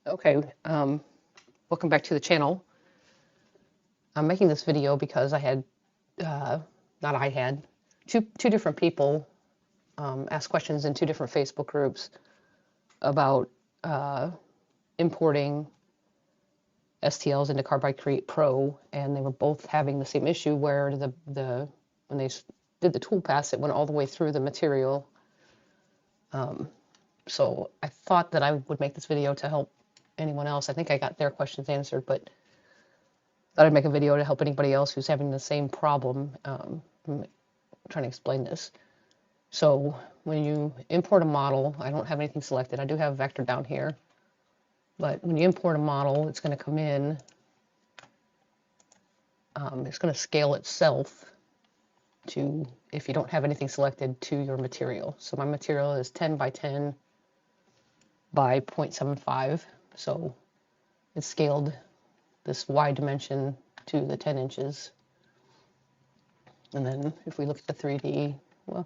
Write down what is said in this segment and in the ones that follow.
Okay, welcome back to the channel. I'm making this video because I had, not I had, two different people ask questions in two different Facebook groups about importing STLs into Carbide Create Pro, and they were both having the same issue where when they did the Toolpath, it went all the way through the material. So I thought that I would make this video to help anyone else. I think I got their questions answered, but thought I'd make a video to help anybody else who's having the same problem. I'm trying to explain this. So when you import a model, I don't have anything selected. I do have a vector down here. But when you import a model, it's going to come in. It's going to scale itself to, if you don't have anything selected, to your material. So my material is 10 by 10 by 0.75. So it's scaled this Y dimension to the 10 inches. And then if we look at the 3D, well,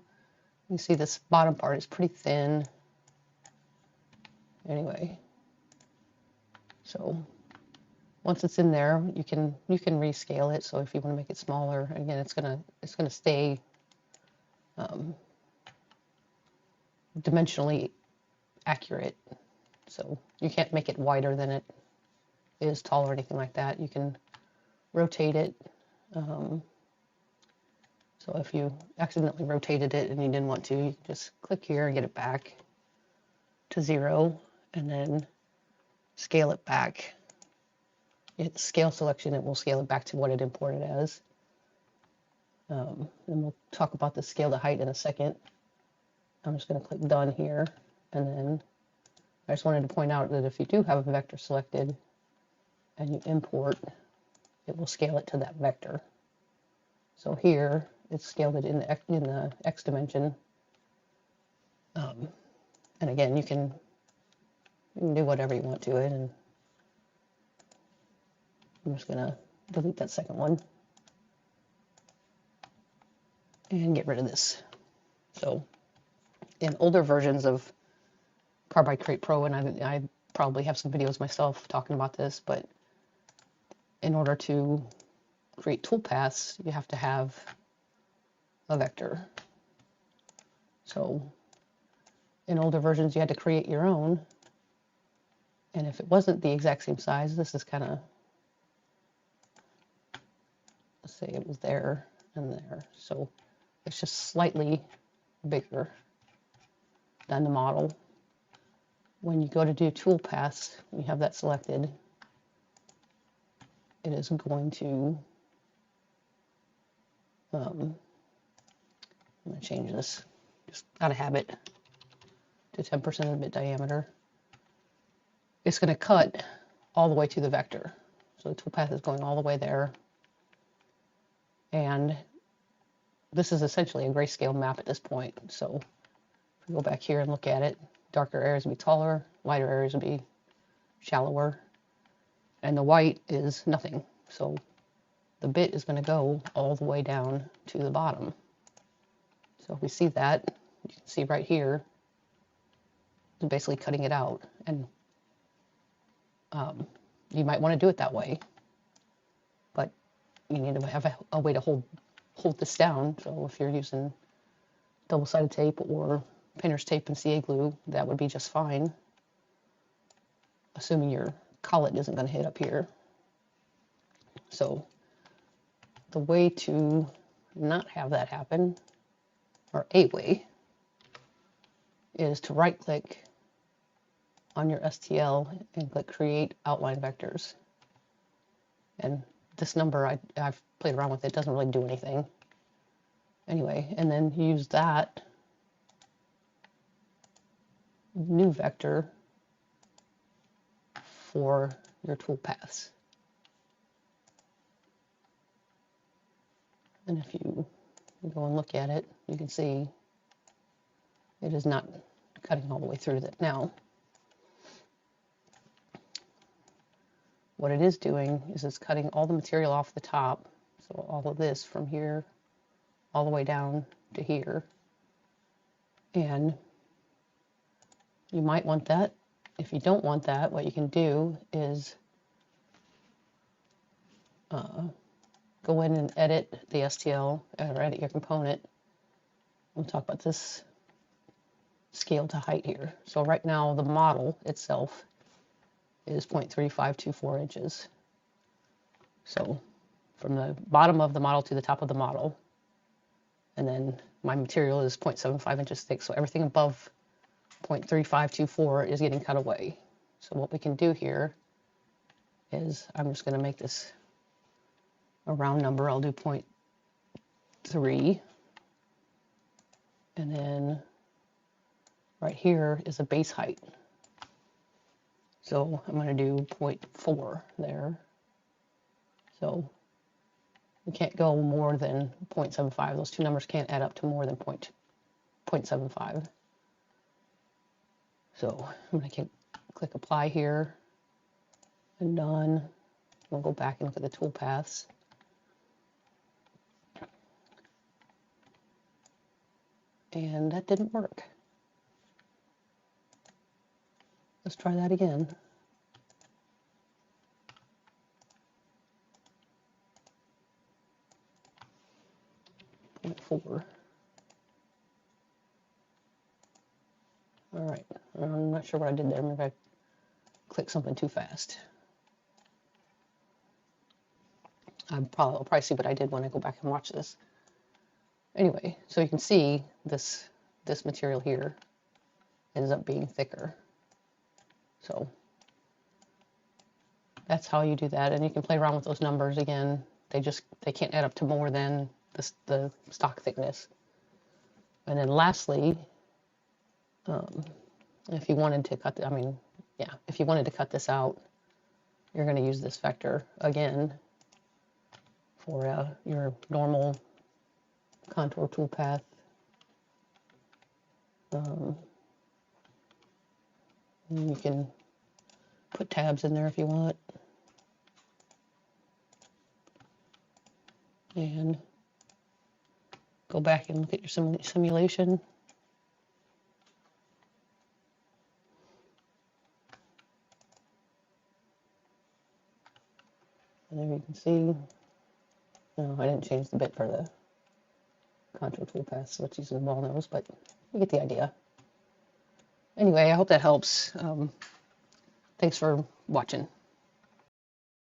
you see this bottom part is pretty thin. Anyway, so once it's in there, you can rescale it. So if you want to make it smaller, again, it's gonna stay dimensionally accurate. So you can't make it wider than it is tall or anything like that. You can rotate it. So if you accidentally rotated it and you didn't want to, you can just click here and get it back to 0, and then scale it back. Hit the scale selection, it will scale it back to what it imported as. And we'll talk about the scale to height in a second. I'm just going to click done here, and then I just wanted to point out that if you do have a vector selected and you import, it will scale it to that vector. So here it's scaled it in the X dimension. And again, you can do whatever you want to it, and I'm just going to delete that second one and get rid of this. So in older versions of Carbide Create Pro, and I probably have some videos myself talking about this, but in order to create toolpaths, you have to have a vector. So in older versions, you had to create your own, and if it wasn't the exact same size, this is kind of, let's say it was there and there, so it's just slightly bigger than the model. When you go to do toolpaths, you have that selected, it is going to, I'm going to change this just out of habit to 10% of the bit diameter. It's going to cut all the way to the vector. So the toolpath is going all the way there. And this is essentially a grayscale map at this point. So if we go back here and look at it, darker areas would be taller, lighter areas would be shallower, and the white is nothing. So the bit is going to go all the way down to the bottom. So if we see that, you can see right here, it's basically cutting it out. And you might want to do it that way, but you need to have a way to hold this down. So if you're using double-sided tape or painter's tape and CA glue, that would be just fine, assuming your collet isn't going to hit up here. So the way to not have that happen, or a way, is to right-click on your STL and click Create Outline Vectors. And this number, I've played around with it, doesn't really do anything. Anyway, and then use that new vector for your toolpaths. And if you go and look at it, you can see it is not cutting all the way through that. Now, what it is doing is it's cutting all the material off the top, so all of this from here all the way down to here. And you might want that If you don't want that, what you can do is go in and edit the STL or edit your component. We'll talk about this scale to height here. So right now the model itself is 0.3524 inches. So from the bottom of the model to the top of the model, and then my material is 0.75 inches thick, so everything above 0.3524 is getting cut away. So what we can do here is, I'm just going to make this a round number. I'll do 0.3, and then right here is a base height. So I'm going to do 0.4 there. So we can't go more than 0.75. Those two numbers can't add up to more than 0.75. So I'm going to click apply here and done. We'll go back and look at the toolpaths. And that didn't work. Let's try that again. 0.4. All right, I'm not sure what I did there. Maybe I clicked something too fast. I'll probably see what I did when I go back and watch this. Anyway, so you can see this material here ends up being thicker. So that's how you do that, and you can play around with those numbers again. They can't add up to more than the stock thickness. And then lastly, if you wanted to cut, if you wanted to cut this out, you're going to use this vector again for your normal contour toolpath. You can put tabs in there if you want. And go back and look at your simulation. And there you can see, no, I didn't change the bit for the contour toolpath, so let's use the ball nose, but you get the idea. Anyway, I hope that helps. Thanks for watching.